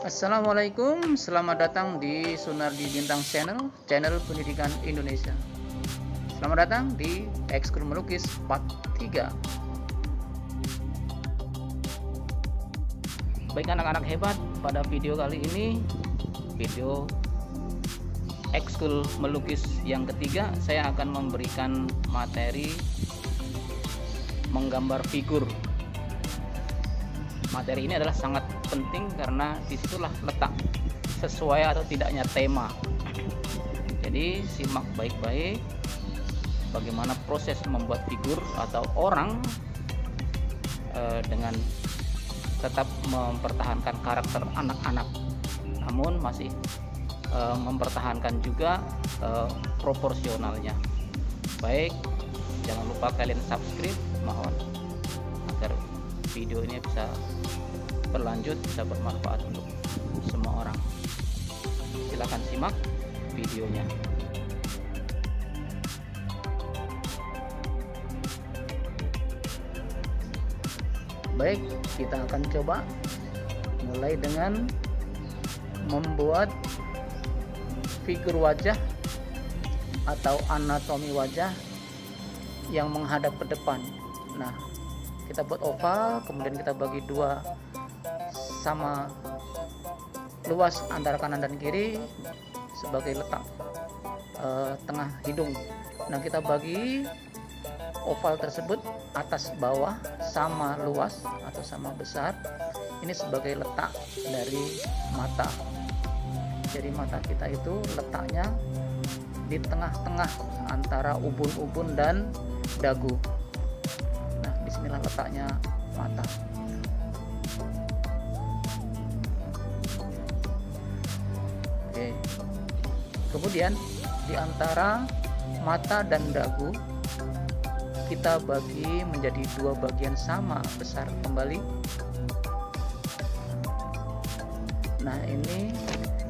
Assalamualaikum, selamat datang di Sunardi Bintang Channel Pendidikan Indonesia. Selamat datang di Ekskul Melukis Part 3. Baik anak-anak hebat, pada video kali ini, video Ekskul Melukis yang ketiga, saya akan memberikan materi menggambar figur. Materi ini adalah sangat penting karena disitulah letak sesuai atau tidaknya tema. Jadi simak baik-baik bagaimana proses membuat figur atau orang dengan tetap mempertahankan karakter anak-anak, namun masih mempertahankan juga proporsionalnya. Baik, jangan lupa kalian subscribe, mohon, agar video ini bisa berlanjut, bisa bermanfaat untuk semua orang. Silakan simak videonya. Baik, kita akan coba mulai dengan membuat figur wajah atau anatomi wajah yang menghadap ke depan. Nah, kita buat oval, kemudian kita bagi dua sama luas antara kanan dan kiri sebagai letak tengah hidung. Nah, kita bagi oval tersebut atas bawah sama luas atau sama besar. Ini sebagai letak dari mata. Jadi mata kita itu letaknya di tengah-tengah antara ubun-ubun dan dagu. Nah, disinilah letaknya mata. Oke. Kemudian di antara mata dan dagu kita bagi menjadi dua bagian sama besar kembali. Nah, ini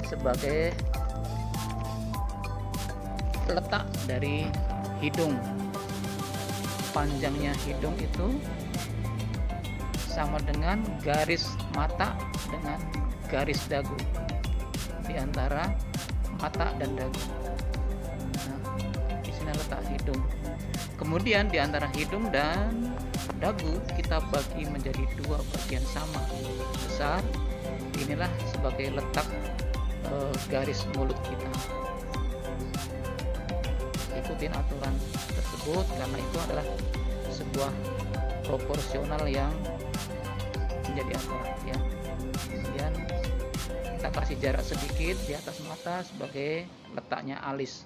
sebagai letak dari hidung. Panjangnya hidung itu sama dengan garis mata dengan garis dagu di antara mata dan dagu. Nah, di sini letak hidung. Kemudian di antara hidung dan dagu kita bagi menjadi dua bagian sama besar. Inilah sebagai letak garis mulut kita. Ikutin aturan tersebut karena itu adalah sebuah proporsional yang menjadi aturan ya. Kemudian kita kasih jarak sedikit di atas mata sebagai letaknya alis.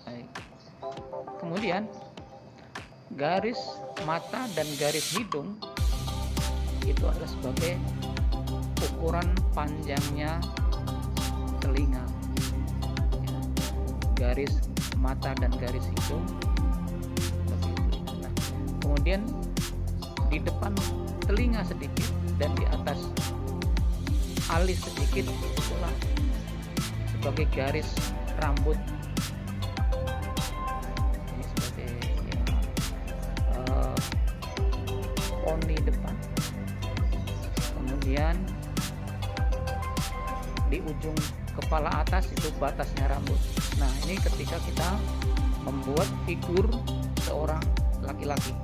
Baik. Kemudian garis mata dan garis hidung itu adalah sebagai ukuran panjangnya telinga. Garis mata dan garis hidung. Nah, kemudian di depan telinga sedikit dan di atas alis sedikit itulah sebagai garis rambut. Ini sebagai poni depan. Kemudian di ujung kepala atas itu batasnya rambut. Nah, ini ketika kita membuat figur seorang laki-laki,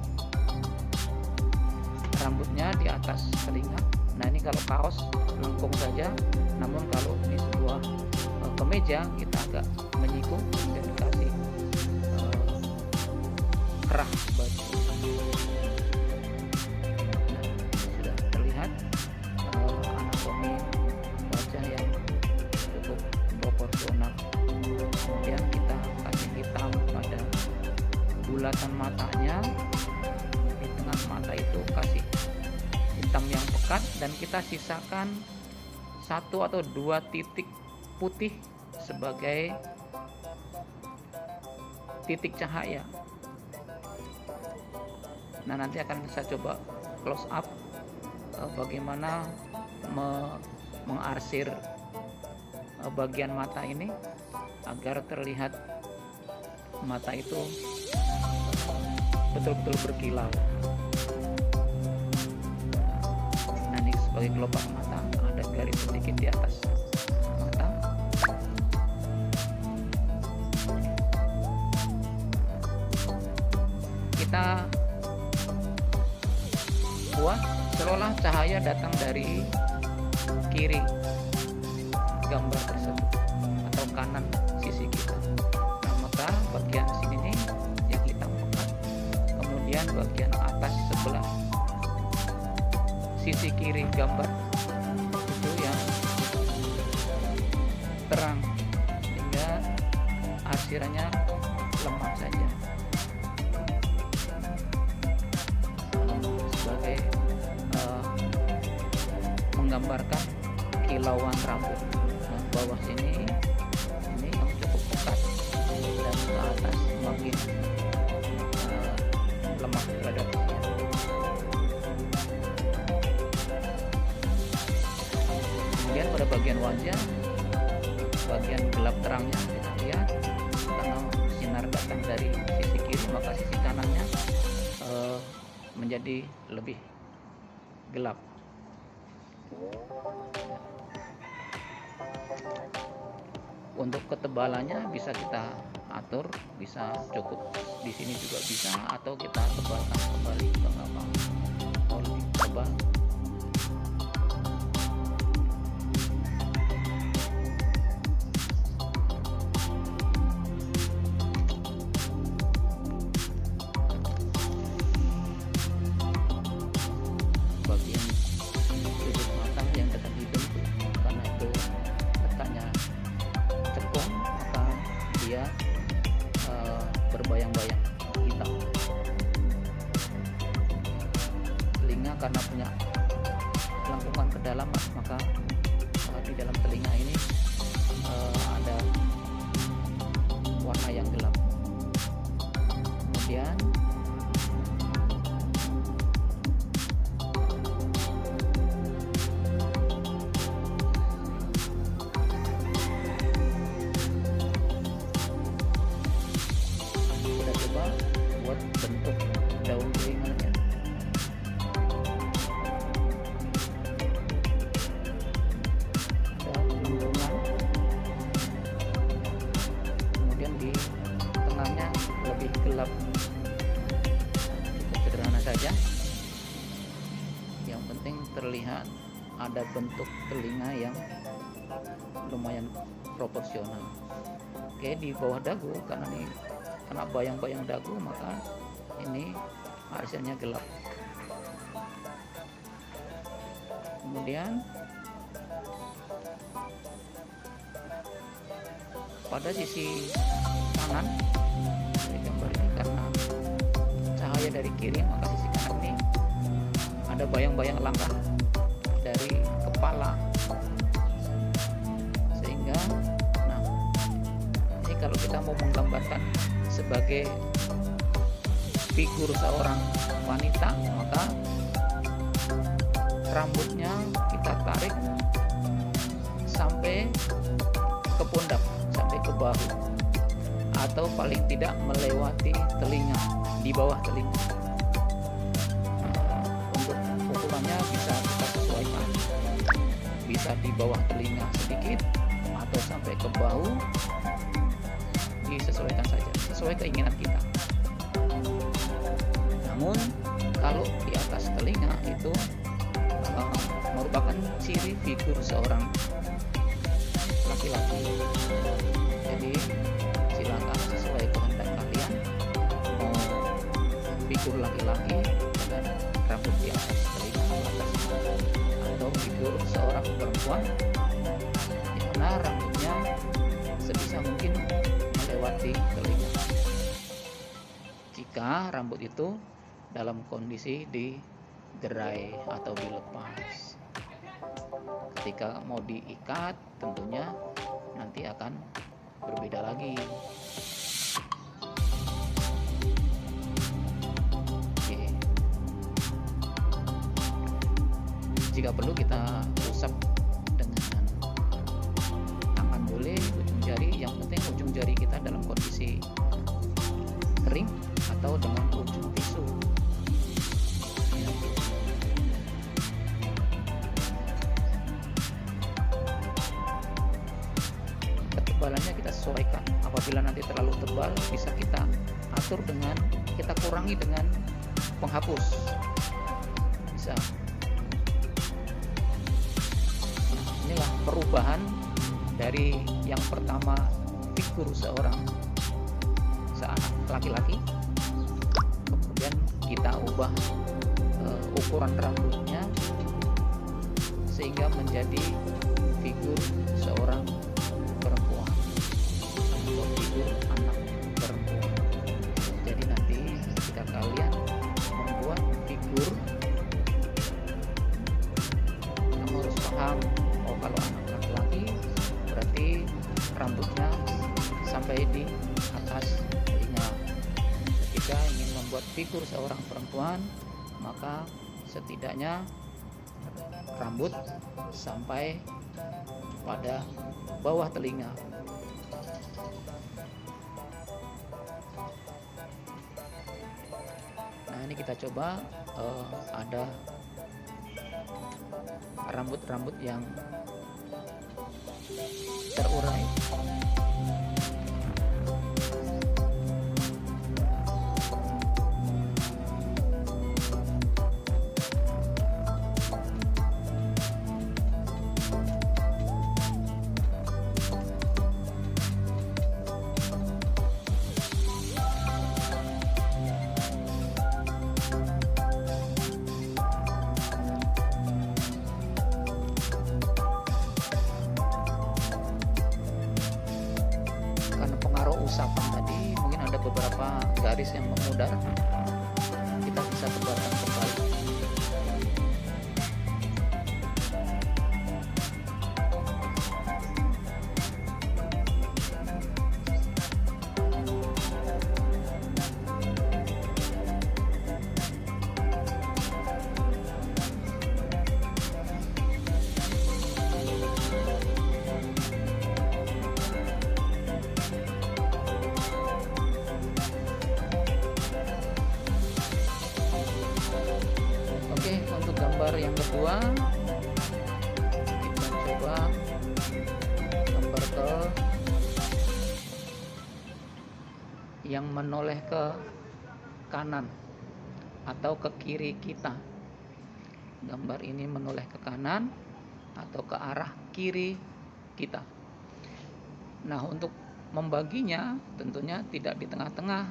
rambutnya di atas telinga. Nah, ini kalau kaos lengkung saja, namun kalau ini sebuah kemeja kita agak menyikung dan dikasih kerah baju. Sudah terlihat anatomi wajah yang cukup proporsional. Kemudian kita kasih hitam pada bulatan matanya. Di tengah mata itu kasih hitam yang pekat dan kita sisakan satu atau dua titik putih sebagai titik cahaya. Nah, nanti akan saya coba close up bagaimana mengarsir bagian mata ini agar terlihat mata itu betul-betul berkilau. sebagai kelopak mata, ada garis sedikit di atas mata. Kita buat seolah cahaya datang dari kiri gambar tersebut atau kanan sisi kita. Nah, maka bagian sini nih yang hitam pekat, kemudian bagian atas sebelah sisi kiri gambar itu yang terang, sehingga hasilnya lemah saja. Sebagai menggambarkan kilauan rambut. Nah, bawah sini ini yang cukup pekat, dan ke atas makin lemah gradasinya. Kemudian pada bagian wajah, bagian gelap terangnya kita lihat, karena sinar datang dari sisi kiri, maka sisi kanannya menjadi lebih gelap. Untuk ketebalannya bisa kita atur, bisa cukup di sini juga bisa, atau kita tebalkan kembali ke belakang kalau lebih tebal. Bagian sudut mata yang dekat hidung tuh, karena itu letaknya cekung, maka dia berbayang-bayang hitam. Telinga karena punya lengkungan ke dalam, maka di dalam telinga ini ada warna yang gelap. Kemudian kita coba buat bentuk daun telinganya. Ada lengkungan, kemudian di tengahnya lebih gelap. Sederhana saja, yang penting terlihat ada bentuk telinga yang lumayan proporsional. Oke, di bawah dagu, karena bayang-bayang dagu, maka ini hasilnya gelap. Kemudian pada sisi kanan dari gambar ini, karena cahaya dari kiri, maka sisi kanan ini ada bayang-bayang langkah dari kepala, sehingga ini kalau kita mau menggambarkan sebagai figur seorang wanita, maka rambutnya kita tarik sampai ke pundak, sampai ke bahu, atau paling tidak melewati telinga, di bawah telinga. Untuk ukurannya bisa kita sesuaikan, bisa di bawah telinga sedikit atau sampai ke bahu, disesuaikan saja, sesuai keinginan kita. Namun kalau di atas telinga itu merupakan ciri figur seorang laki-laki. Jadi silakan sesuai kehendak kalian, mau figur laki-laki dengan rambut di atas telinga, atau figur seorang perempuan di mana rambutnya sebisa mungkin melewati telinga. Jika rambut itu dalam kondisi digerai atau dilepas, ketika mau diikat tentunya nanti akan berbeda lagi. Oke. Jika perlu kita usap dengan tangan boleh, ujung jari, yang penting ujung jari kita dalam kondisi kering atau dengan ujung tisu. sesuaikan. Apabila nanti terlalu tebal, bisa kita atur dengan, kita kurangi dengan penghapus, bisa. Nah, inilah perubahan dari yang pertama figur seorang seanak laki-laki, kemudian kita ubah ukuran rambutnya sehingga menjadi figur seorang perempuan atau figur anak perempuan. Jadi nanti ketika kalian membuat figur, kamu harus paham, oh kalau anak laki-laki berarti rambutnya sampai di atas telinga. Ketika ingin membuat figur seorang perempuan, maka setidaknya rambut sampai pada bawah telinga. Nah, ini kita coba ada rambut-rambut yang terurai. Usapan tadi mungkin ada beberapa garis yang memudar, kita bisa tebalkan kembali. Untuk gambar yang kedua, kita coba gambar ke yang menoleh ke kanan atau ke kiri kita. Gambar ini menoleh ke kanan atau ke arah kiri kita. Nah, untuk membaginya tentunya tidak di tengah-tengah.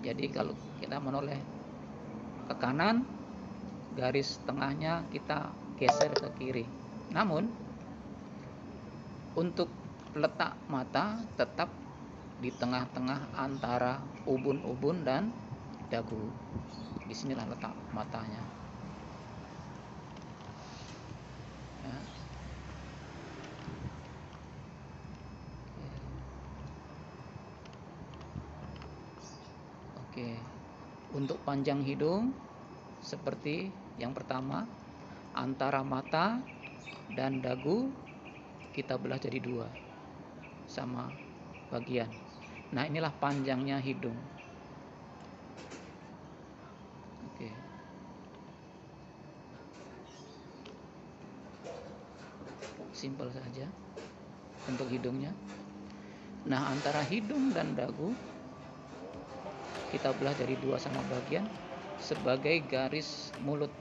Jadi kalau kita menoleh ke kanan, garis tengahnya kita geser ke kiri. Namun untuk letak mata tetap di tengah-tengah antara ubun-ubun dan dagu. Disinilah letak matanya. Ya. Oke. Untuk panjang hidung seperti yang pertama, antara mata dan dagu kita belah jadi dua, sama bagian. Nah, inilah panjangnya hidung. Oke. Simpel saja untuk hidungnya. Nah, antara hidung dan dagu kita belah jadi dua sama bagian sebagai garis mulut.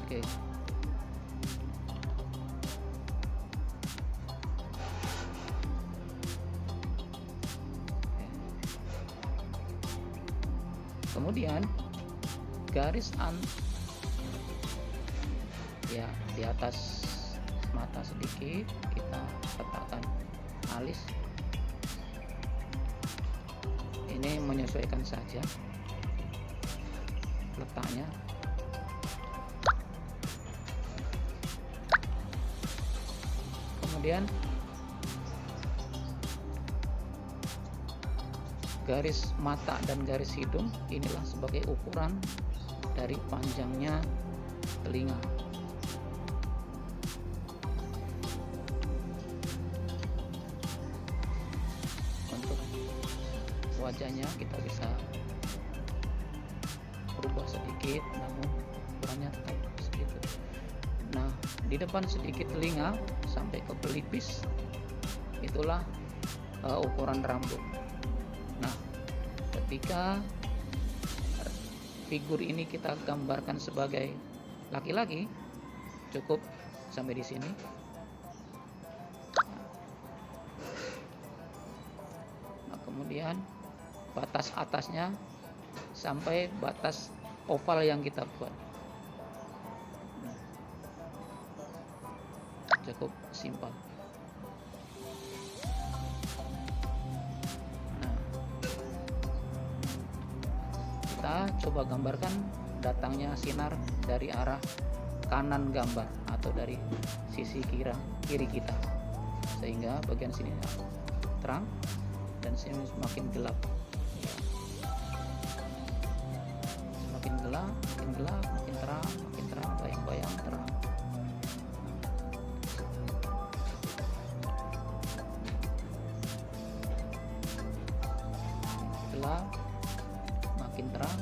Oke. Kemudian garis ya di atas mata sedikit kita letakkan alis. Ini menyesuaikan saja letaknya. Kemudian garis mata dan garis hidung inilah sebagai ukuran dari panjangnya telinga. Untuk wajahnya kita bisa sedikit, namun ukurannya tetap segitu. Nah, di depan sedikit telinga sampai ke pelipis, itulah ukuran rambut. Nah, ketika figur ini kita gambarkan sebagai laki-laki, cukup sampai di sini. Nah, kemudian batas atasnya sampai batas oval yang kita buat. Cukup simpel. Nah, kita coba gambarkan datangnya sinar dari arah kanan gambar atau dari sisi kiri kita, sehingga bagian sini terang dan sini semakin gelap. Semakin gelap, makin terang, bayang-bayang terang. Gelap, makin terang.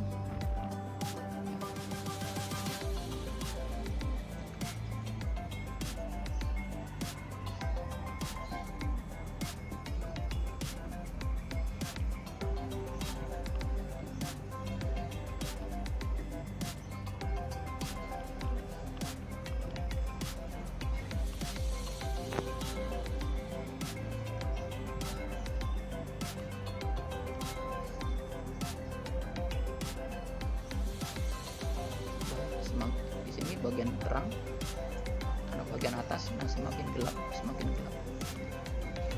Di sini bagian terang, karena bagian atas semakin gelap,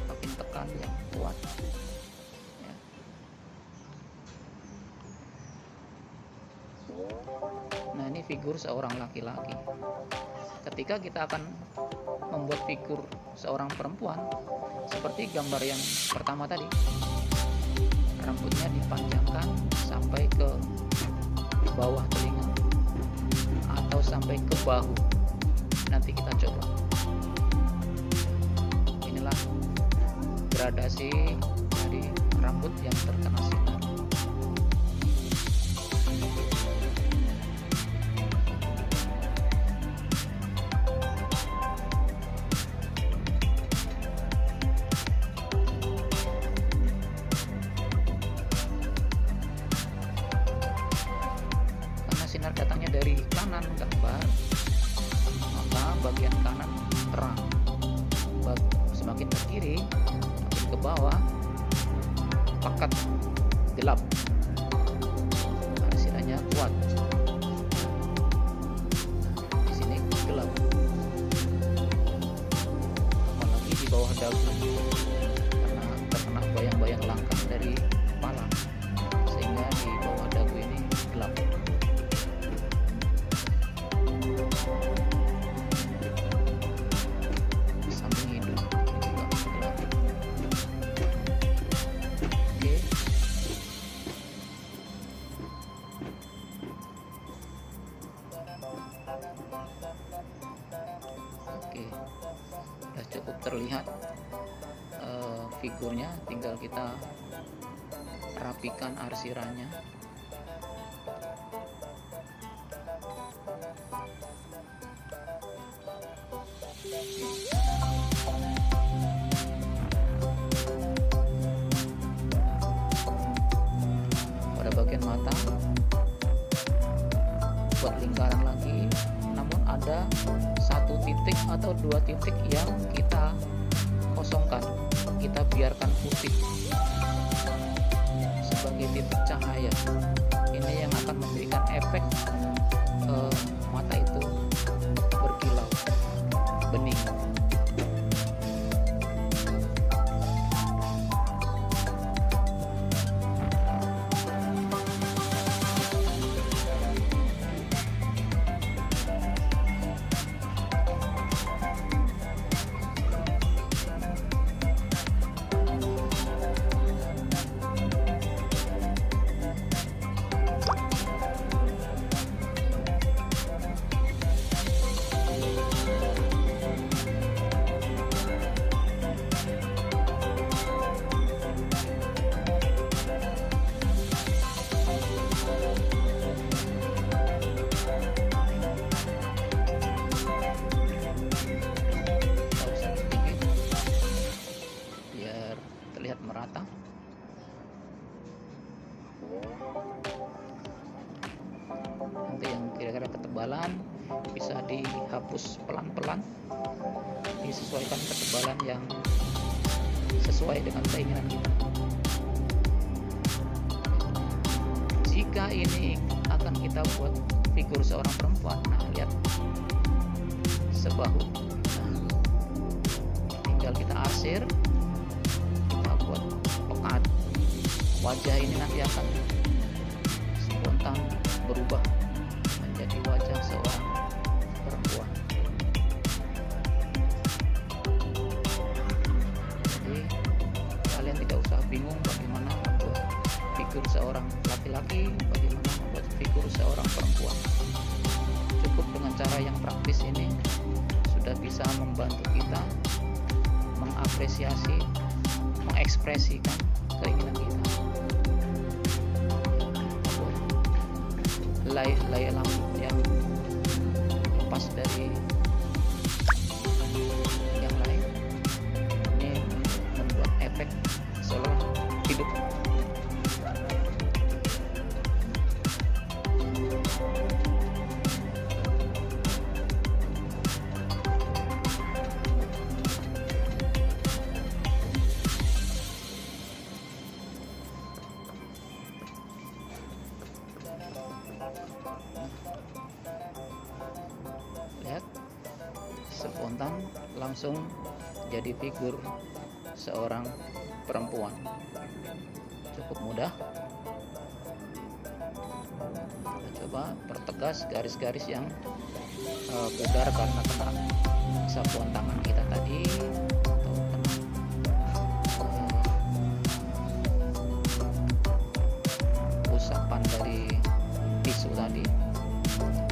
makin tekan yang kuat ya. Nah, ini figur seorang laki-laki. Ketika kita akan membuat figur seorang perempuan, seperti gambar yang pertama tadi, rambutnya dipanjangkan sampai ke bawah telinga atau sampai ke bahu. Nanti kita coba. Inilah gradasi dari rambut yang terkena sinar. Karena sinar datangnya dari kanan gambar, maka bagian kanan terang. Semakin ke kiri, semakin ke bawah, pekat, gelap. Sinarnya kuat. Di sini gelap. Apalagi di bawah dagu, karena terkena bayang-bayang langkah dari kepala, sehingga di bawah dagu ini gelap. Oke, sudah cukup terlihat figurnya, tinggal kita rapikan arsirannya. Pada bagian mata buat lingkaran lagi, namun ada satu titik atau dua titik yang kita kosongkan, kita biarkan putih sebagai titik cahaya. Ini yang akan memberikan efek mata itu berkilau, bening. ketebalan bisa dihapus pelan-pelan, disesuaikan ketebalan yang sesuai dengan keinginan kita. Jika ini akan kita buat figur seorang perempuan, nah lihat sebahu, nah, tinggal kita arsir, kita buat pekat. Wajah ini nanti akan spontan berubah menjadi wajah seorang perempuan. Jadi kalian tidak usah bingung bagaimana membuat figur seorang laki-laki, bagaimana membuat figur seorang perempuan. Cukup dengan cara yang praktis ini sudah bisa membantu kita mengapresiasi, mengekspresikan keinginan kita. Lay rambut yang lepas dari yang lain ini membuat efek seolah hidup. Lihat, spontan langsung jadi figur seorang perempuan. Cukup mudah. Kita coba pertegas garis-garis yang pudar karena kena sapuan tangan kita tadi atau kena usapan dari tisu tadi.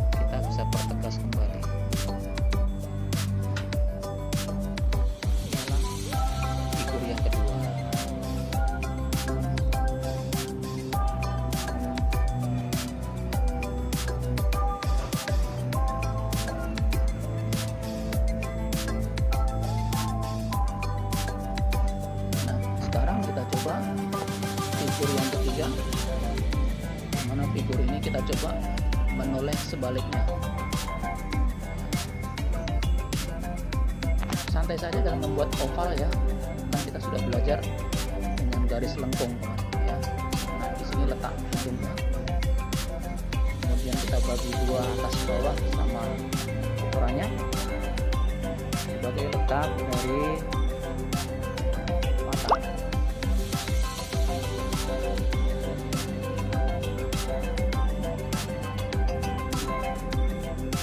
Kita bisa pertegas kembali. Inilah figur yang kedua. Nah, sekarang kita coba figur yang ketiga. Mana figur ini kita coba menoleh sebaliknya. Santai saja dalam membuat oval ya, kan kita sudah belajar dengan garis lengkung ya. Nah, di sini letak hidungnya. Kemudian kita bagi dua atas bawah sama ukurannya sebagai letak dari mata.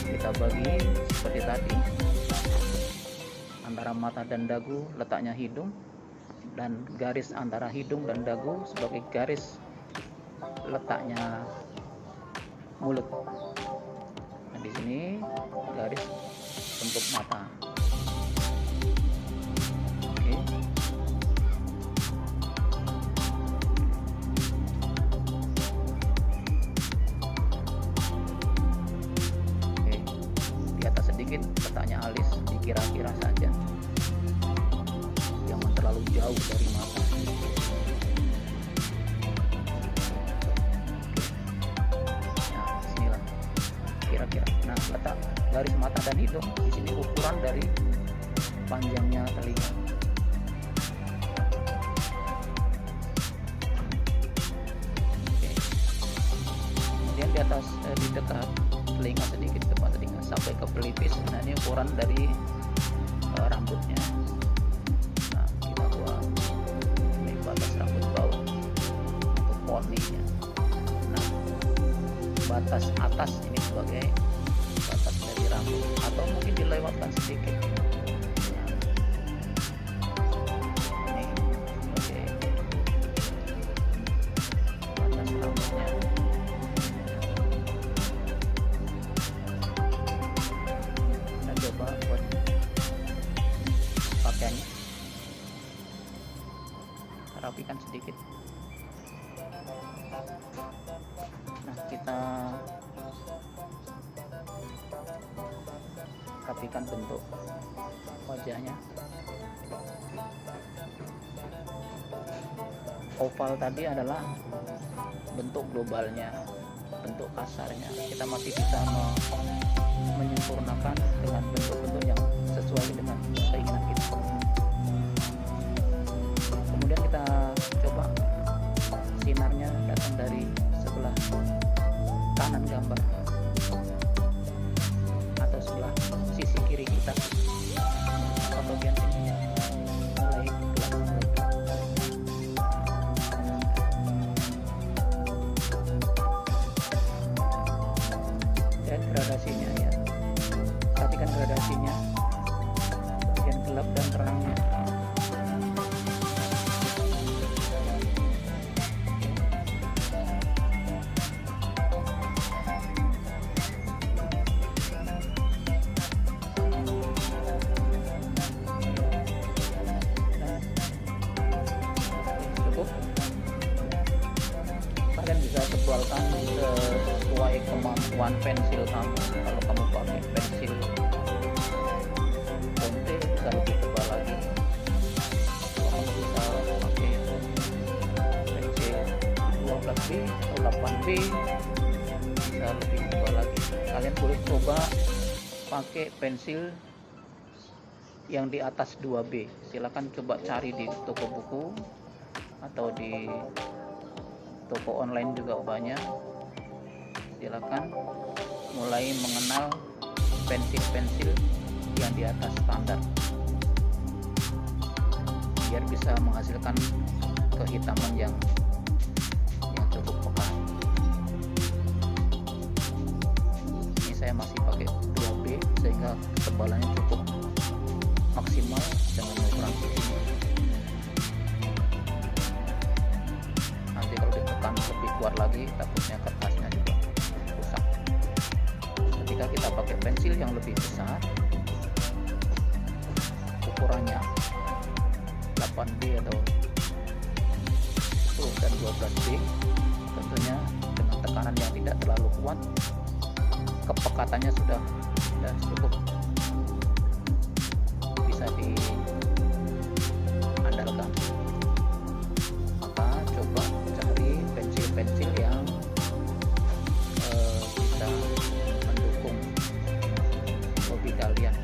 Kita bagi seperti tadi, antara mata dan dagu letaknya hidung, dan garis antara hidung dan dagu sebagai garis letaknya mulut. Nah, di sini garis bentuk mata. Oke. Sedikit letaknya alis, dikira-kira saja, jangan terlalu jauh dari mata. Nah, sinilah kira-kira. Nah, letak garis mata dan hidung di sini ukuran dari panjangnya telinga. Oke. Kemudian di atas di dekat telinga sedikit, depan telinga sampai ke pelipis. Nah, ini ukuran dari rambutnya. Nah, kita buat ini batas rambut bawah untuk poninya. Nah, batas atas ini sebagai batas dari rambut, atau mungkin dilewatkan sedikit. Nah, ini sebagai batas rambutnya. Coba buat pakaiannya, rapikan sedikit. Nah, kita rapikan bentuk wajahnya. Oval tadi adalah bentuk globalnya. bentuk kasarnya, kita masih bisa menyempurnakan dengan bentuk-bentuk yang sesuai dengan keinginan kita. Kemudian kita coba sinarnya datang dari sebelah kanan gambar atau sebelah sisi kiri kita, atau bagian sini mulai gelap. Dan gradasinya ya, perhatikan gradasinya, bagian gelap dan terangnya. Kalian bisa tebalkan sesuai kemampuan pensil kamu. Kalau kamu pakai pensil Ponte bisa lebih tebal lagi. Kamu bisa pakai pensil 12B atau 8B, bisa lebih tebal lagi. Kalian boleh coba pakai pensil yang di atas 2B. Silahkan coba cari di toko buku atau di toko online juga banyak. Silakan mulai mengenal pensil-pensil yang di atas standar, biar bisa menghasilkan kehitaman yang cukup pekat. Ini saya masih pakai 2B sehingga ketebalannya cukup maksimal dengan ukuran sisinya. Nanti kalau ditekan lebih kuat lagi, takutnya kertasnya juga rusak. Ketika kita pakai pensil yang lebih besar, ukurannya 8B atau 10 dan 12B, tentunya dengan tekanan yang tidak terlalu kuat, kepekatannya sudah cukup bisa diandalkan. Maka coba cari pensil-pensil yang bisa mendukung hobi kalian.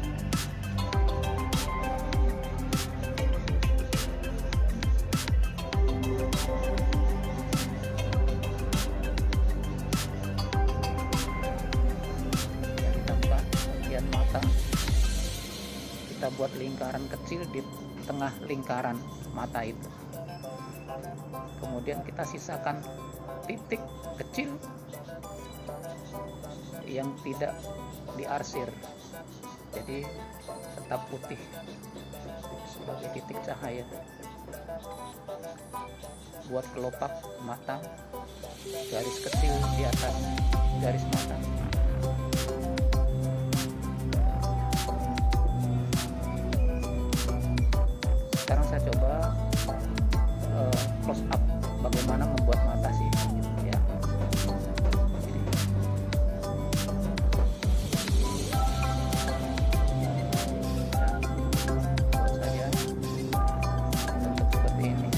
Jadi tambah bagian mata, kita buat lingkaran kecil di tengah lingkaran mata itu. Kemudian kita sisakan titik kecil yang tidak diarsir, jadi tetap putih sebagai titik cahaya. Buat kelopak mata, garis kecil di atas garis mata. Sekarang saya coba close up bagaimana membuat mata sih, ya. Jadi, buat saja bentuk seperti ini,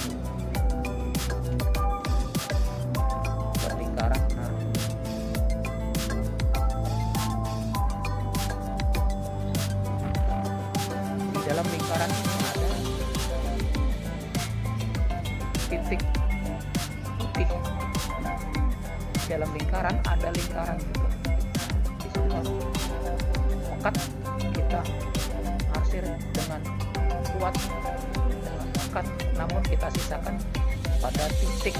buat lingkaran. Nah, di dalam lingkaran ada titik putih. Dalam lingkaran ada lingkaran juga. Di sini pekat kita arsir dengan kuat dengan pekat, namun kita sisakan pada titik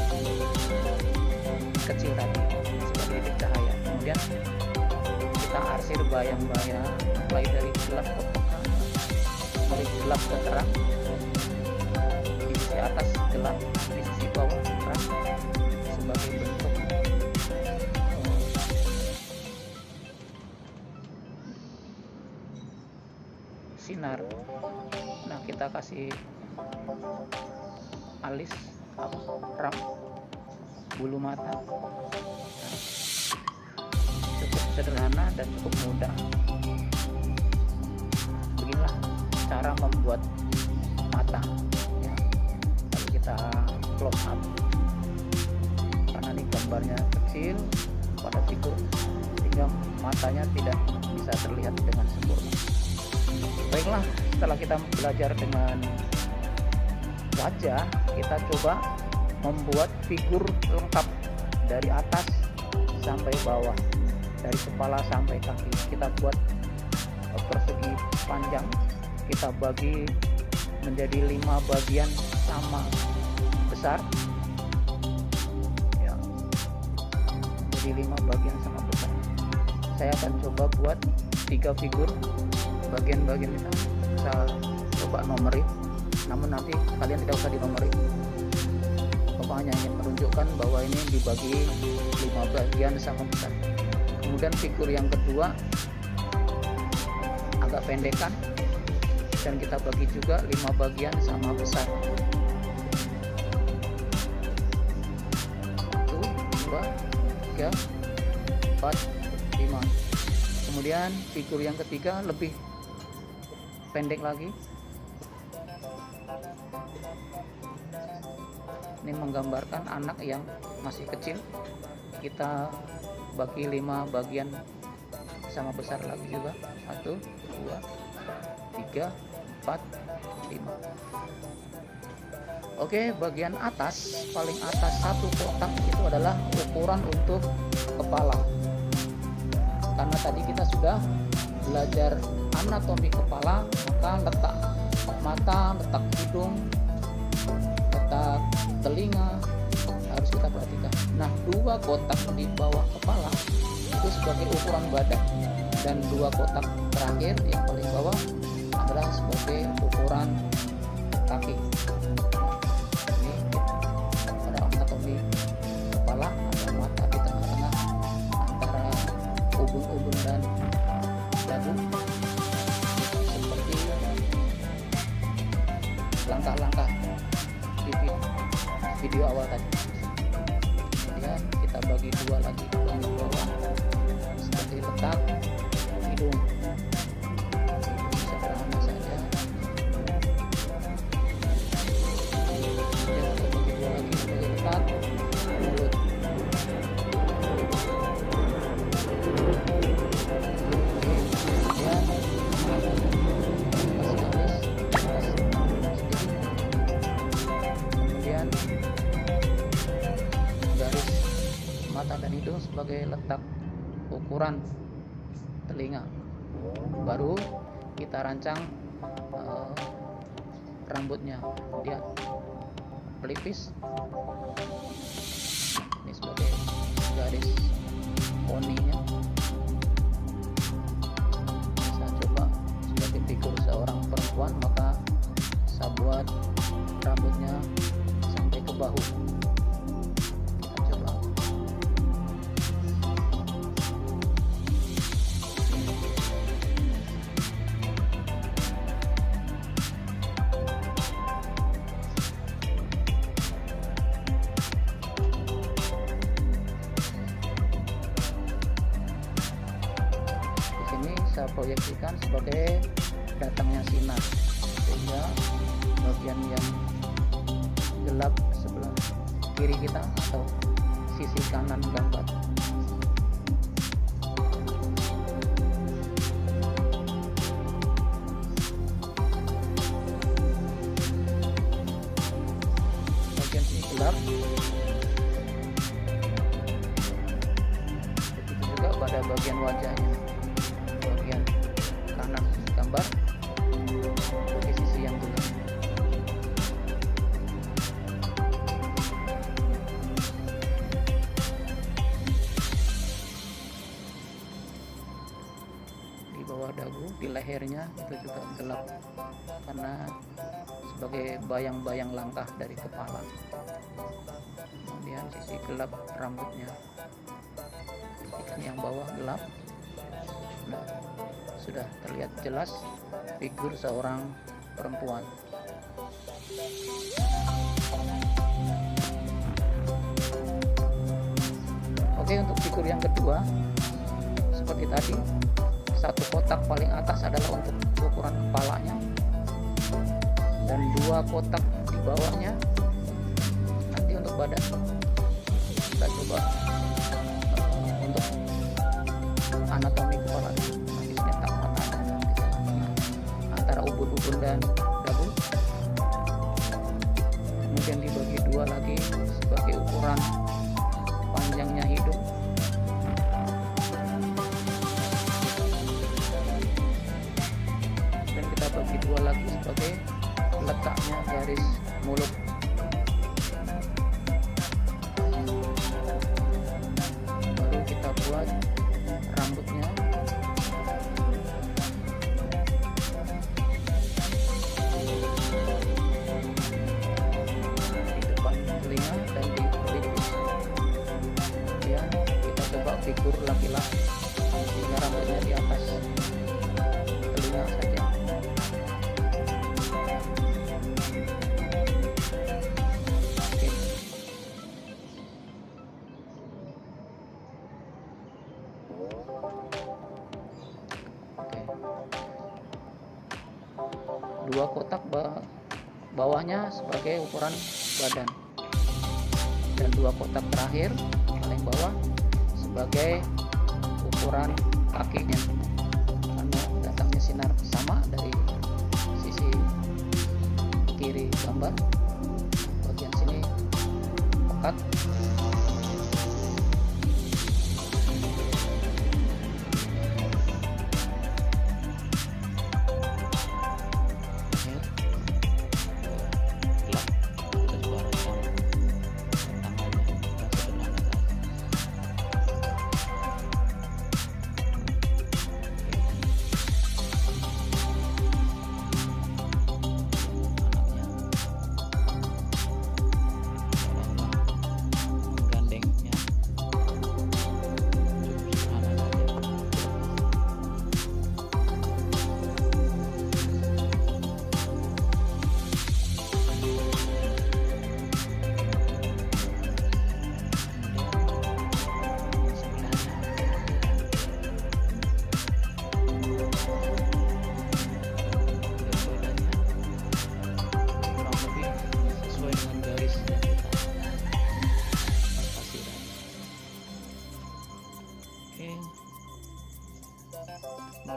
kecil tadi sebagai titik cahaya. Kemudian kita arsir bayang-bayang mulai dari gelap ke pekat, dari gelap ke terang, di sisi atas gelap, di sisi bawah terang, sebagai bentuk sinar. Nah, kita kasih alis ram bulu mata. Cukup sederhana dan cukup mudah. Beginilah cara membuat mata, ya. Lalu kita close up karena ini gambarnya kecil, pada figur sehingga matanya tidak bisa terlihat dengan sempurna. Baiklah, setelah kita belajar dengan wajah, kita coba membuat figur lengkap dari atas sampai bawah, dari kepala sampai kaki. Kita buat persegi panjang, kita bagi menjadi 5 bagian sama besar ya, menjadi 5 bagian sama besar. Saya akan coba buat 3 figur bagian-bagian kita. Saya coba nomerin, namun nanti kalian tidak usah dinomerin. Bapak hanya ingin menunjukkan bahwa ini dibagi 5 bagian sama besar. Kemudian figur yang kedua agak pendekan dan kita bagi juga 5 bagian sama besar. 1, 2, 3, 4, 5. Kemudian figur yang ketiga lebih pendek lagi. Ini menggambarkan anak yang masih kecil. Kita bagi 5 bagian sama besar lagi juga. 1, 2, 3, 4, 5. Oke, bagian atas, paling atas satu kotak itu adalah ukuran untuk kepala. Karena tadi kita sudah belajar anatomi kepala, maka letak mata, letak hidung, letak telinga harus kita perhatikan. Nah, 2 kotak di bawah kepala itu sebagai ukuran badan, dan 2 kotak terakhir yang paling bawah adalah sebagai ukuran kaki. Ini pada anatomi kepala, ada mata di tengah-tengah antara ubun-ubun dan dagu, seperti langkah-langkah di video awal tadi. Kemudian kita bagi 2 lagi, yang di bawah seperti letak hidung. Sederhana saja. Kemudian kita bagi 2 lagi sebagai letak mulut. Kemudian kemudian garis mata dan hidung sebagai letak ukuran telinga. Baru kita rancang rambutnya. Dia pelipis, ini sebagai garis poninya. Saya coba sebagai figur seorang perempuan, maka saya buat rambutnya sampai ke bahu. Kita coba. Di sini saya proyeksikan sebagai datangnya sinar, sehingga bagian yang gelap sebelah kiri kita atau sisi kanan gambar. Bagian sini gelap. Begitu juga pada bagian wajahnya. Bagian kanan gambar di sisi yang gelap. Di bawah dagu, di lehernya itu juga gelap karena sebagai bayang-bayang langkah dari kepala. Kemudian sisi gelap rambutnya, ikan yang bawah gelap. Nah, sudah terlihat jelas figur seorang perempuan. Oke, untuk figur yang kedua seperti tadi, satu kotak paling atas adalah untuk ukuran kepalanya, dan 2 kotak di bawahnya nanti untuk badan. Kita coba untuk anatomi kepala dulu. Habis letak matanya di tengah-tengah antara ubun-ubun dan dagu. Kemudian dibagi dua lagi sebagai ukuran panjangnya hidung. Dan kita bagi dua lagi sebagai letaknya garis mulut. Baru kita buat rambutnya. Di depan telinga dan di pelipis. Kemudian kita coba figur laki-laki sehingga rambutnya di atas telinga saja. Dua kotak bawahnya sebagai ukuran badan, dan dua kotak terakhir paling bawah sebagai ukuran kakinya, karena datangnya sinar sama dari sisi kiri gambar. Bagian sini pekat.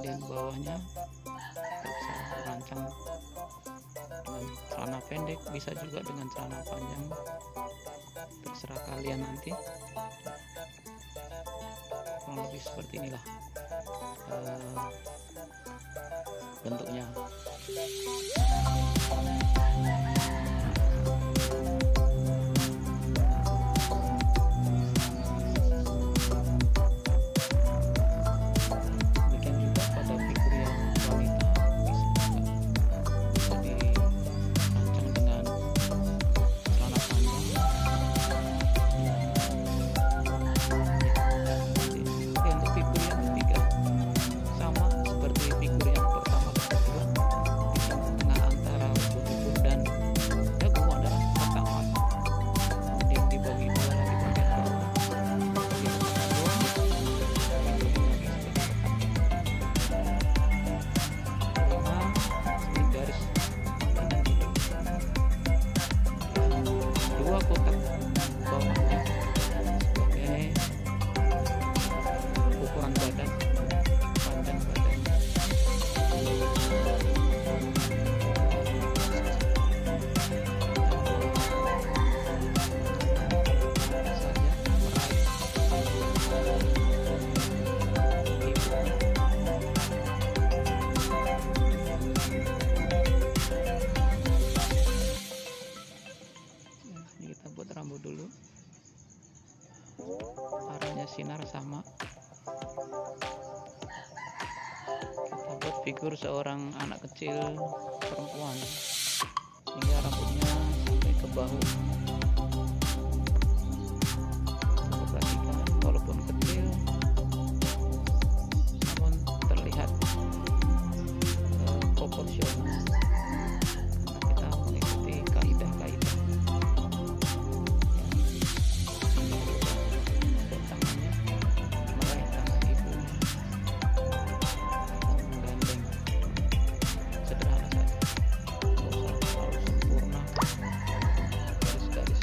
Kemudian bawahnya kita bisa rancang dengan celana pendek, bisa juga dengan celana panjang, terserah kalian nanti. Kurang lebih seperti inilah bentuknya. Rambut dulu, arahnya sinar sama. Kita buat figur seorang anak kecil perempuan hingga rambutnya sampai ke bahu. Coba perhatikan, walaupun kecil namun terlihat proporsional. Kita mengikuti kaidah-kaidah. Sederhana saja, nggak usah terlalu sempurna garis-garis.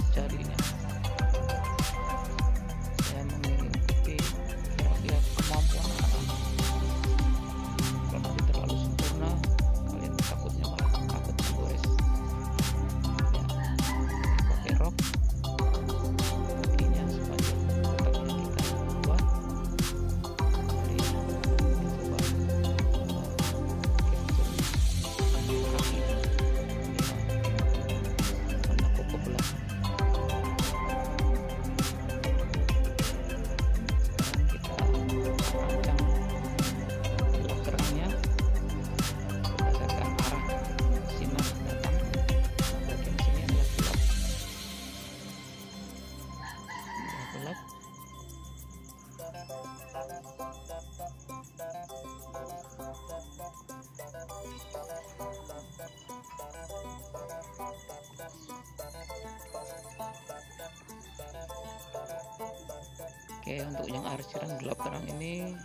Oke, untuk yang arsiran gelap terang ini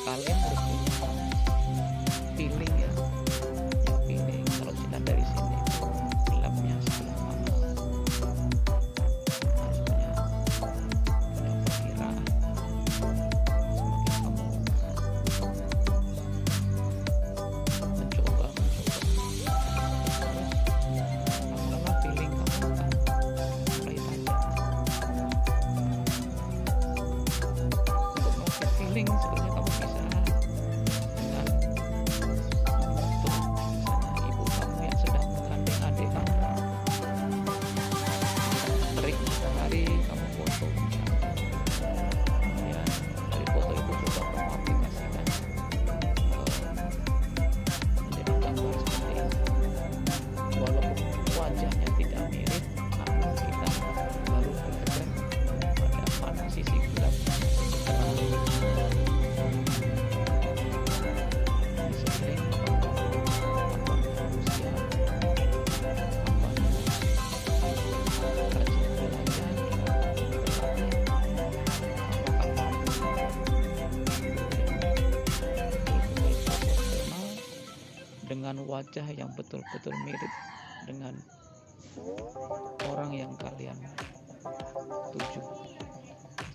kalian harus punya feeling ya, feeling kalau sinar dari sini itu gelapnya sebelah mana, harus punya perkiraan. Semakin kamu mencoba lama-lama feeling kamu akan mulai tajam. Untuk melatih feeling sebenarnya kamu bisa dengan membantu misalnya ibu kamu yang sedang menggandeng adik kamu, terik matahari kamu foto misalnya. Kemudian dari foto itu coba kamu aplikasikan menjadi gambar seperti ini. Walaupun wajahnya tidak mirip, namun kita baru bekerja pada mana sisi gelap terang. Di sekeliling kamu, apakah manusia, apakah rajin belajar, berlatih, apakah betul-betul profesional dengan wajah yang betul-betul mirip dengan orang yang kalian tuju.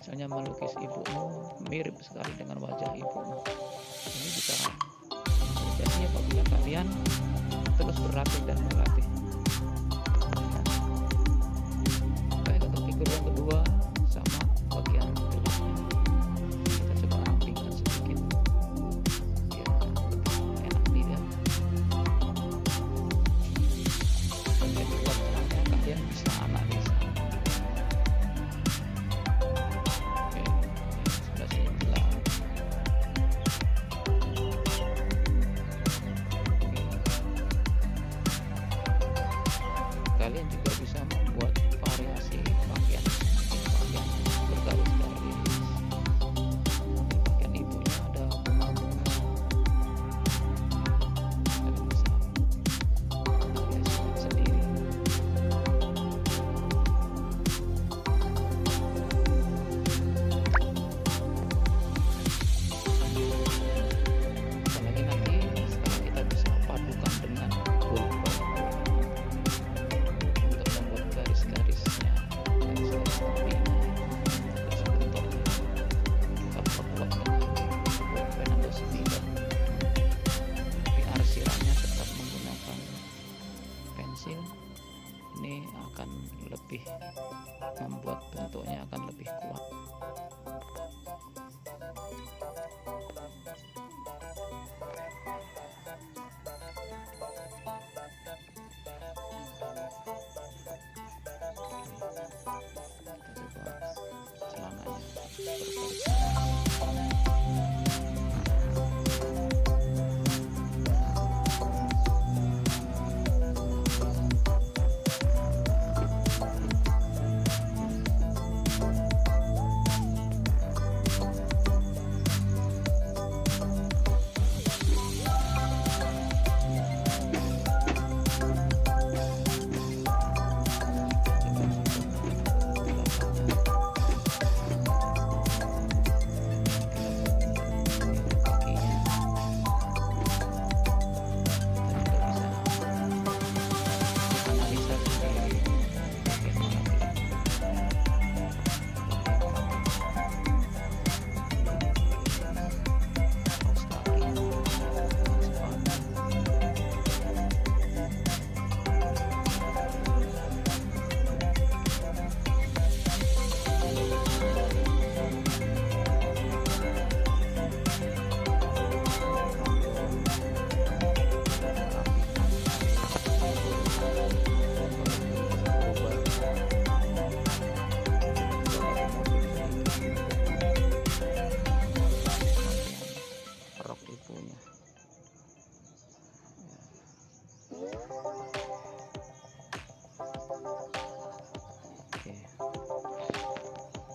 Misalnya melukis ibumu mirip sekali dengan wajah ibumu. Ini bisa terjadi apabila kalian terus berlatih dan berlatih. Baik, untuk figur yang kedua sama bagian gelapnya kita coba rampingkan sedikit biar lebih enak dilihat. Bagian gelap terangnya kalian bisa analisa. Oke, sudah sini gelap. Kalian juga bisa membuat variasi pakaian bergaris-garis. Pakaian ibunya ada bunga-bunga, kalian bisa variasikan sendiri. Apalagi nanti setelah kita bisa padukan dengan pulpen untuk membuat garis-garisnya, garis-garis seperti ini, garis bentuknya kita perkuat dengan pulpen atau spidol. Tapi arsirannya tetap menggunakan pensil. Ini akan lebih membuat bentuknya akan lebih kuat. Kita coba celananya bergaris.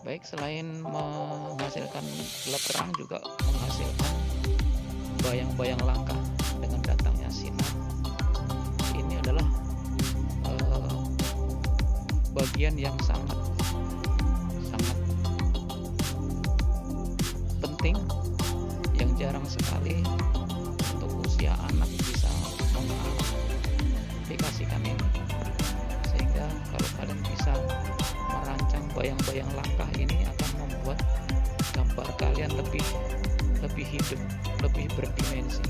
Baik, selain menghasilkan gelap terang juga menghasilkan bayang-bayang langka dengan datangnya sinar. Ini adalah bagian yang sangat penting yang jarang sekali untuk usia anak bisa mengaplikasikan ini. Sehingga kalau kalian bisa merancang bayang-bayang langkah ini akan membuat gambar kalian lebih hidup, lebih berdimensi.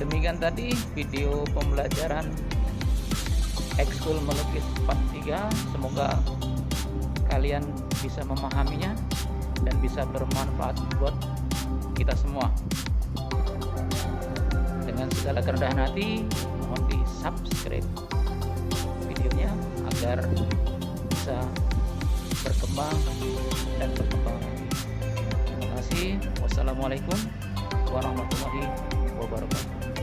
Demikian tadi video pembelajaran ekskul melukis part 3. Semoga kalian bisa memahaminya dan bisa bermanfaat buat kita semua. Dengan segala kerendahan hati, mohon di subscribe videonya agar bisa berkembang dan berkembang. Terima kasih. Wassalamualaikum warahmatullahi wabarakatuh.